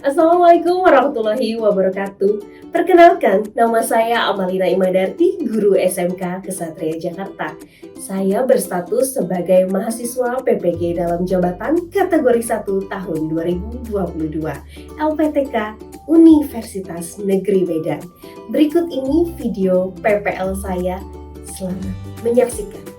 Assalamualaikum warahmatullahi wabarakatuh. Perkenalkan, nama saya Amalina Imadarti, guru SMK Kesatria Jakarta. Saya berstatus sebagai mahasiswa PPG dalam jabatan kategori 1 tahun 2022, LPTK Universitas Negeri Medan. Berikut ini video PPL saya. Selamat menyaksikan.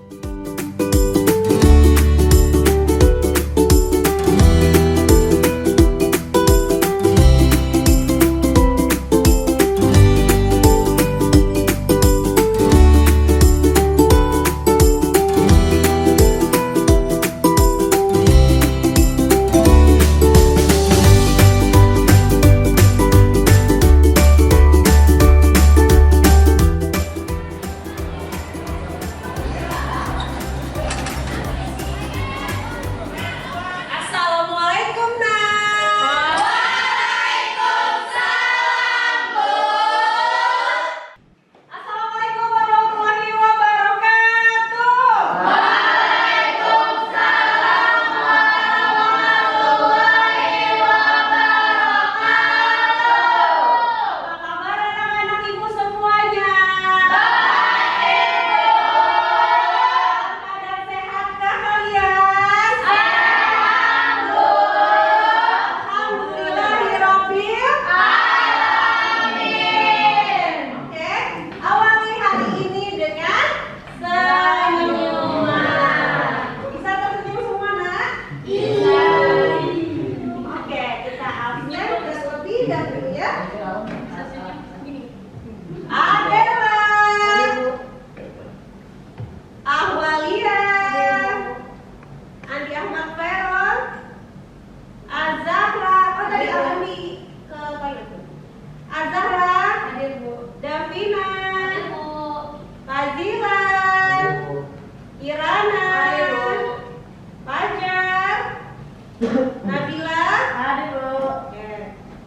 Nabila, ada Bu.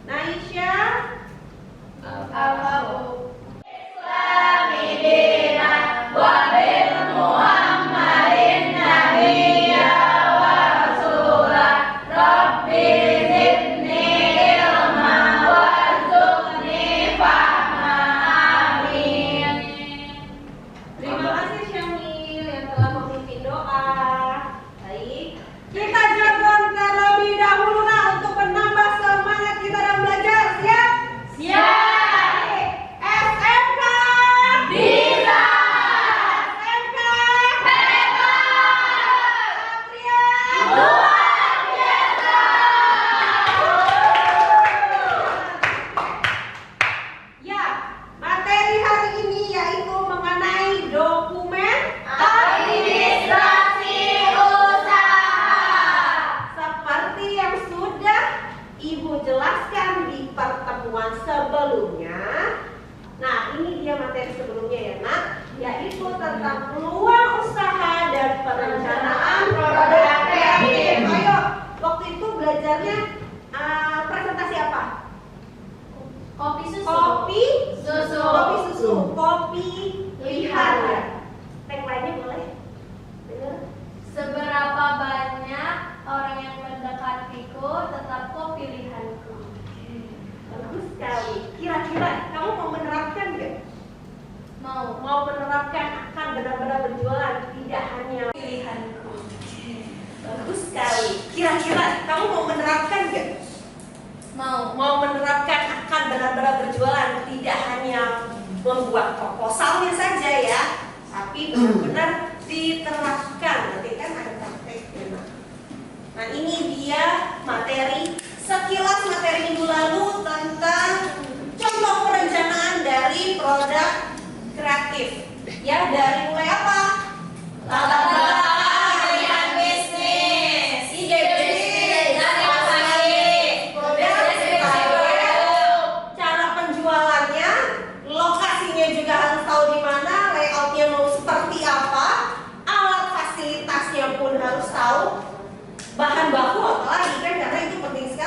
Naisha, apa Bu? Islamidina wa bil Muhammadin nabiyya wa rasulah Rabbi zidni ilma warzuqni fahma amin. Terima kasih Syamil yang telah memimpin doa. Baik, kita jagoan terlebih dahulu untuk menambah semangat kita dalam belajar. Siap? Siap. SMK bisa. SMK hebat. Satria luar biasa. Ya, materi hari ini yaitu mengenai dokumen administrasi usaha. Seperti yang sudah Ibu jelaskan di pertemuan sebelumnya. Nah, ini dia materi sebelumnya ya Nak, yaitu tentang peluang usaha dan perencanaan produk kreatif. Ayo, waktu itu belajarnya presentasi apa? Kopi susu. Kopi Susu. Kopi susu. Kopi lihat ya. Tagline-nya boleh? Dengar? Seberapa banyak orang yang mendekatiku, tetap kau pilihanku. Bagus sekali. Kira-kira kamu mau menerapkan nggak? Mau menerapkan akan benar-benar berjualan, tidak hanya Pilihanku. bagus sekali. Kira-kira kamu mau menerapkan nggak? Mau menerapkan akan benar-benar berjualan, tidak hanya membuat proposalnya saja ya, tapi benar-benar diterapkan. Nanti kan ada prakteknya. Nah, ini dia materi, sekilas materi minggu lalu tentang contoh perencanaan dari produk kreatif. Ya, dari mulai apa? Latar belakang pilihan bisnis, ide bisnis, dari pasarnya, cara penjualannya, lokasinya juga harus tahu di mana, layoutnya mau seperti apa, alat fasilitasnya pun harus tahu, bahan baku apalagi kan, karena itu penting sekali.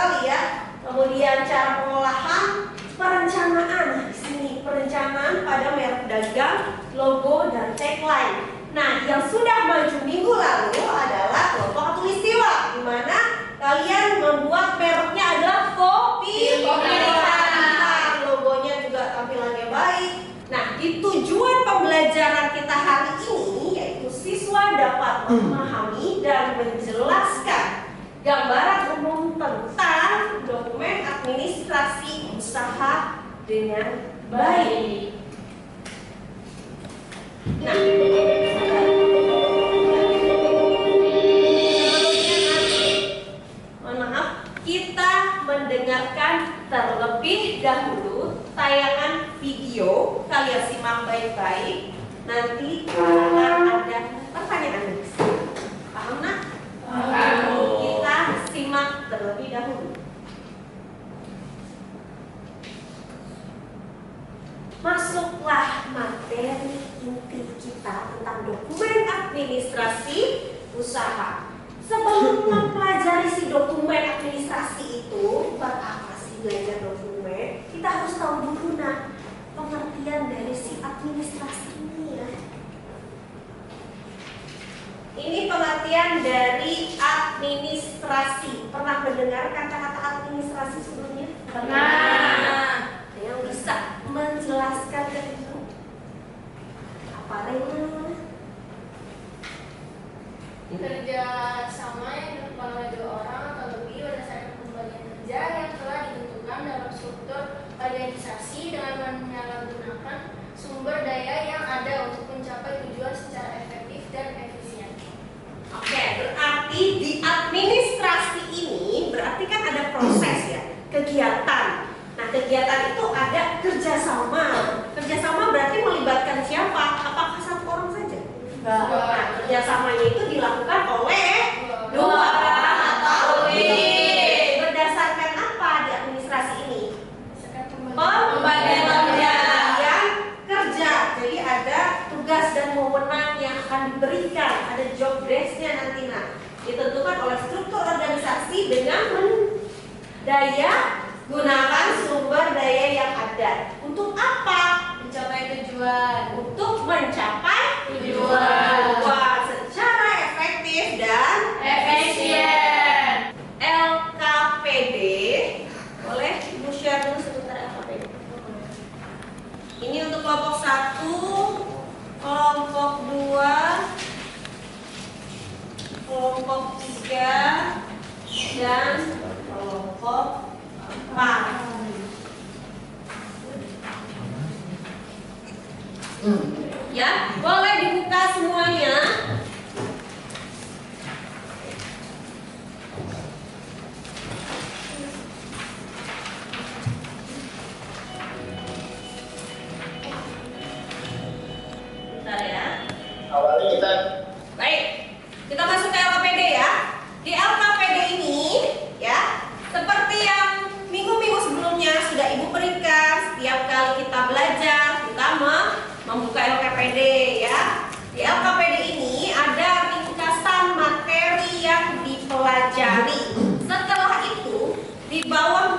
menjelaskan gambaran umum tentang dokumen administrasi usaha dengan baik. Nah, mohon maaf, kita mendengarkan terlebih dahulu tayangan video. Kalian simak baik-baik. Nanti akan ada pertanyaan. Paham nak? Kita simak terlebih dahulu. Masuklah materi inti kita tentang dokumen administrasi usaha. Sebelum mempelajari si dokumen administrasi itu, buat apa sih belajar dokumen? Kita harus tahu dulu nah pengertian dari si administrasi ini ya. Ini pengertian dari administrasi. Pernah mendengar kata-kata administrasi sebelumnya? Pernah. Yang bisa menjelaskan ke ibu apa Rena? Kerja sama yang dilakukan oleh 2 orang atau lebih berdasarkan pembagian kerja yang telah ditentukan dalam struktur organisasi dengan menyalahgunakan sumber daya yang ada untuk mencapai tujuan secara efektif dan efisien. Oke, berarti di administrasi ini berarti kan ada proses ya, kegiatan. Nah, kegiatan itu ada kerjasama. Kerjasama berarti melibatkan siapa? Apakah satu orang saja? Nah, kerjasamanya itu dilakukan oleh 2 atau lebih. Berdasarkan apa di administrasi ini? Pembagian kerja. Jadi ada tugas dan wewenang yang akan diberikan, ada job desk-nya nanti ditentukan oleh struktur organisasi dengan daya gunakan sumber daya yang ada. Untuk apa? Mencapai tujuan. Untuk mencapai Tujuan. secara efektif dan Efisien. LKPD. Boleh Ibu share dulu sebentar LKPD. Ini untuk kelompok 1, kelompok 2, kelompok 3, dan kelompok 4. Ya, boleh dibuka semuanya. Bentar ya. Awalnya kita Baik, kita masuk ke LKPD ya. Di LKPD ini ya, seperti yang minggu-minggu sebelumnya sudah Ibu berikan, setiap kali kita belajar kita membuka LKPD ya. Di LKPD ini ada ringkasan materi yang dipelajari. Setelah itu, di bawah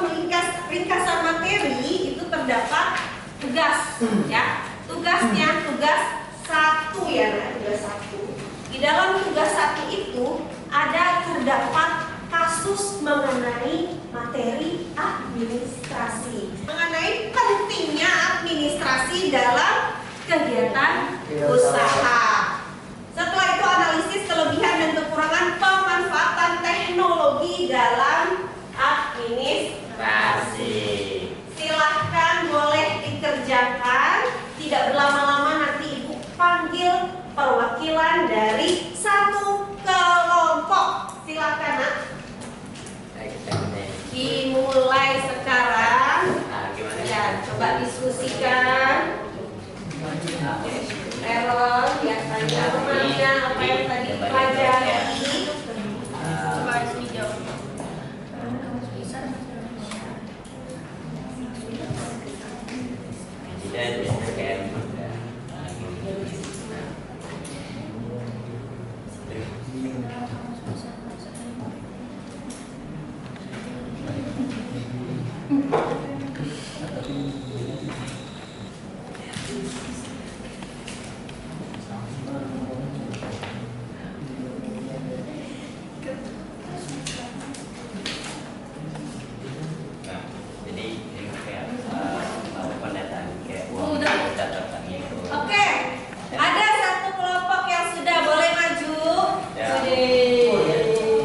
ringkasan materi itu terdapat tugas ya. Tugasnya tugas 1 ya, tugas 1. Di dalam tugas 1 itu terdapat kasus mengenai materi administrasi, mengenai pentingnya administrasi dalam kegiatan usaha. Setelah itu analisis kelebihan dan kekurangan pemanfaatan teknologi dalam administrasi. Silahkan boleh dikerjakan, tidak berlama-lama, nanti Ibu panggil perwakilan dari satu kelompok. Silahkan nak. Dimulai sekarang. Ya, coba diskusikan. Error biasanya kemana, apa yang tadi pelajari. Coba dijawab. Oke, ada satu kelompok yang sudah boleh maju. Ya. Sudah.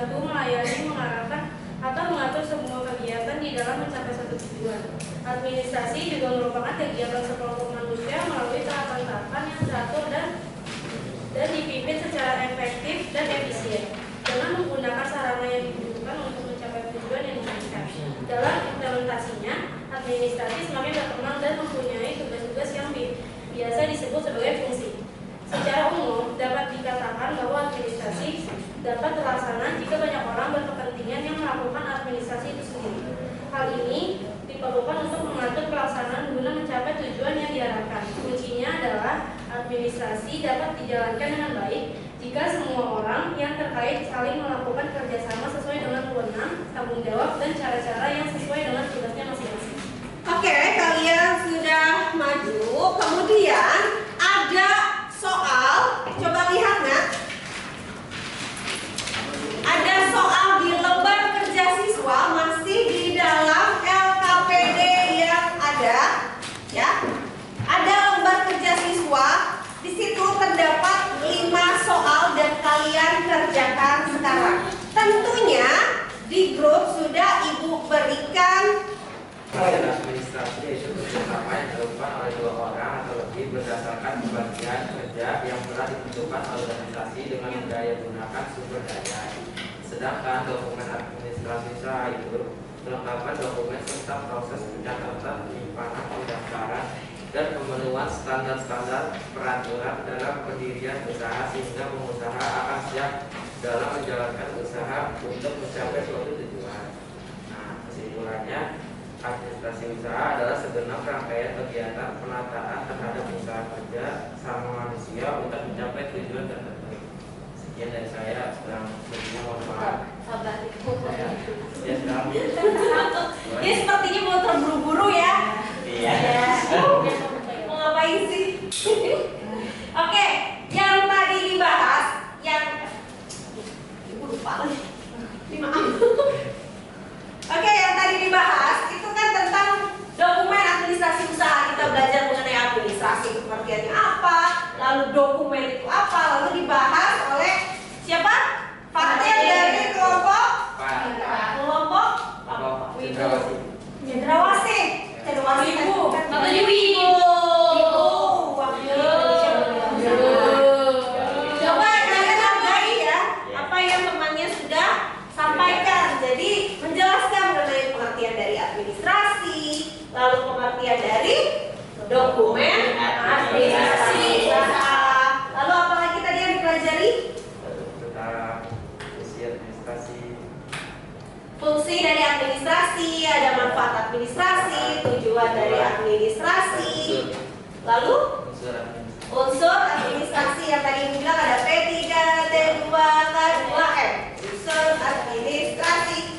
membantu, melayani, mengarahkan, atau mengatur semua kegiatan di dalam mencapai satu tujuan. Administrasi juga merupakan kegiatan sekelompok manusia melalui tahapan-tahapan yang teratur dan dipimpin secara efektif dan efisien dengan menggunakan sarana yang dibutuhkan untuk mencapai tujuan yang diinginkan. Dalam implementasinya, administrasi semakin berkembang dan mempunyai tugas-tugas yang biasa disebut sebagai fungsi. Secara umum, dapat dikatakan bahwa administrasi dapat terlaksana jika banyak orang berkepentingan yang melakukan administrasi itu sendiri. Hal ini diperlukan untuk mengatur pelaksanaan guna mencapai tujuan yang diharapkan. Kuncinya adalah administrasi dapat dijalankan dengan baik jika semua orang yang terkait saling melakukan kerjasama sesuai dengan wewenang, tanggung jawab, dan cara-cara yang sesuai dengan tugasnya masing-masing. Oke, kalian sudah maju. Kemudian ada soal. Coba lihat nak. Ada soal di lembar kerja siswa masih di dalam LKPD yang ada, ya. Ada lembar kerja siswa. Di situ terdapat 5 soal dan kalian kerjakan sekarang. Tentunya di grup sudah Ibu berikan administrasi yaitu kerjasama yang dilakukan oleh 2 orang atau lebih berdasarkan pembagian kerja yang telah ditentukan oleh organisasi dengan mendaya gunakan sumber daya. Sedangkan dokumen administrasi usaha itu kelengkapan dokumen serta proses pencatatan, penyimpanan, pendaftaran, dan pemenuhan standar-standar peraturan dalam pendirian usaha sehingga pengusaha akan siap dalam menjalankan usaha untuk mencapai suatu tujuan. Nah, kesimpulannya, administrasi usaha adalah segenap rangkaian kegiatan penataan terhadap usaha kerja sama manusia untuk mencapai tujuan tertentu. Sekian dari saya. Selanjutnya mohon maaf. Ya, sekarang. Ini sepertinya mau terburu-buru ya. Iya. Mau ngapain sih? Oke, yang tadi dibahas, yang Ibu lupa lagi. Maaf. Oke, yang tadi dibahas itu kan tentang dokumen administrasi usaha. Kita belajar mengenai administrasi itu pengertiannya apa, lalu dokumen itu apa, lalu dibahas oleh siapa? Fatil dari kelompok Cendrawasih. Ibu. Coba kalian hargai ya apa yang temannya sudah sampaikan. Jadi menjelaskan mengenai pengertian dari administrasi, lalu pengertian dari dokumen administrasi usaha. Lalu apa lagi tadi yang dipelajari? Fungsi dari administrasi, ada manfaat administrasi, tujuan dari administrasi, lalu unsur administrasi yang tadi bilang ada P3, T2, K2M, unsur administrasi.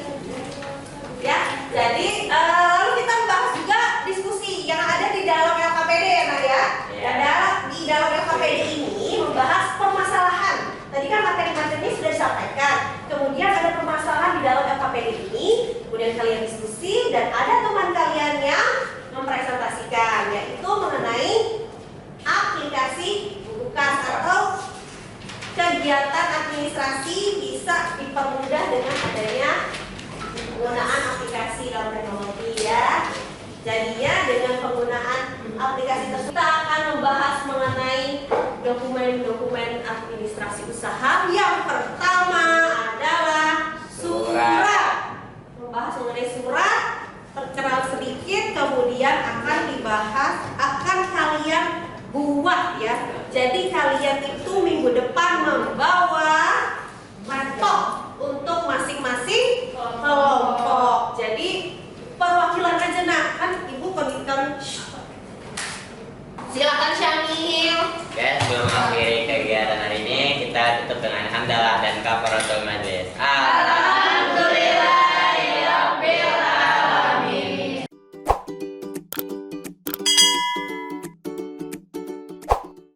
Ya, jadi lalu kita membahas juga diskusi yang ada di dalam LKPD ya, Nak ya. Dan di dalam LKPD ini membahas permasalahan. Tadi kan materi-materinya sudah disampaikan. Kemudian ada permasalahan di dalam LKPD ini. Kemudian kalian diskusi dan ada teman kalian yang mempresentasikan, yaitu mengenai aplikasi buku kas atau kegiatan administrasi bisa dipermudah dengan adanya penggunaan aplikasi dalam teknologi ya. Jadinya dengan penggunaan aplikasi tersebut kita akan membahas mengenai dokumen-dokumen administrasi usaha. Yang pertama adalah surat. Membahas mengenai surat, terkenal sedikit, kemudian akan dibahas, akan kalian buat ya. Jadi kalian itu minggu depan membawa laptop untuk masing-masing kelompok. Jadi perwakilan aja nak, kan ibu pemikiran. Silakan Syamil. Oke, sebelum mengakhiri kegiatan hari ini, kita tutup dengan hamdalah dan kafaratul majlis.